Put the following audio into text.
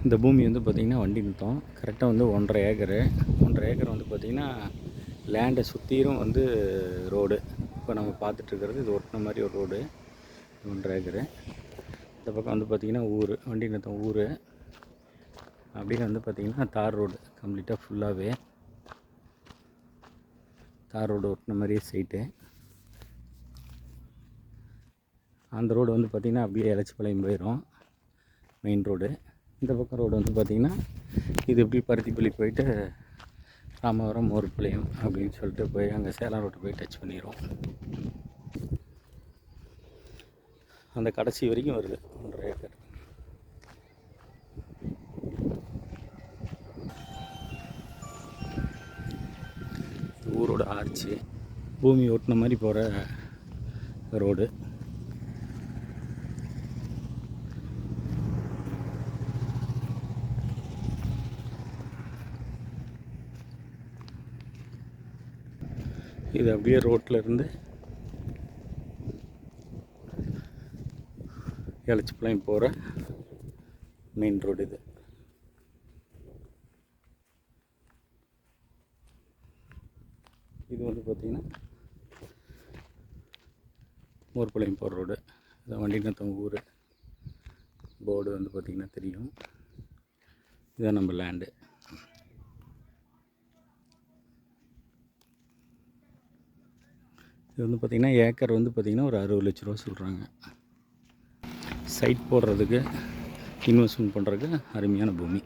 இந்த பூமி வந்து பார்த்திங்கன்னா வண்டி நிறுத்தம் கரெக்டாக வந்து 1.5 ஏக்கரு. 1.5 ஏக்கர் வந்து பார்த்திங்கன்னா லேண்டை சுற்றிலும் வந்து ரோடு. இப்போ நம்ம பார்த்துட்ருக்கிறது இது ஒட்டின மாதிரி ஒரு ரோடு. 1.5 ஏக்கரு. இந்த பக்கம் வந்து பார்த்திங்கன்னா ஊர், வண்டி நிறுத்தம் ஊர். அப்படின்னு வந்து பார்த்திங்கன்னா தார் ரோடு கம்ப்ளீட்டாக ஃபுல்லாகவே தார் ரோடு ஒட்டின மாதிரியே சைட்டு. அந்த ரோடு வந்து பார்த்திங்கன்னா அப்படியே எலச்சிபாளையம் போயிடும் மெயின் ரோடு. இந்த பக்கம் ரோடு வந்து பார்த்திங்கன்னா இது எப்படி பருத்திப்பள்ளி போயிட்டு ராமவரம் மோர்பாளையம் அப்படின்னு சொல்லிட்டு போய் அங்கே சேலம் ரோட்டு போய் டச் பண்ணிடும். அந்த கடைசி வரைக்கும் வருது 1.5 ஏக்கர். ஊரோட ஆர்ச்சி பூமி ஓட்டின மாதிரி போகிற ரோடு. இது அப்படியே ரோட்டில் இருந்து எலச்சிபாளையம் போகிற மெயின் ரோடு இது. இது வந்து பார்த்திங்கன்னா மோர்பாளையம் போகிற ரோடு. இதான் வண்டி நிறுத்தம் ஊர். போர்டு வந்து பார்த்திங்கன்னா தெரியும். இதுதான் நம்ம லேண்டு. இது வந்து பார்த்திங்கன்னா ஏக்கர் வந்து பார்த்திங்கன்னா ஒரு 60 லட்ச ரூபா சொல்கிறாங்க. சைட் போடுறதுக்கு இன்வெஸ்ட்மெண்ட் பண்ணுறதுக்கு அருமையான பூமி.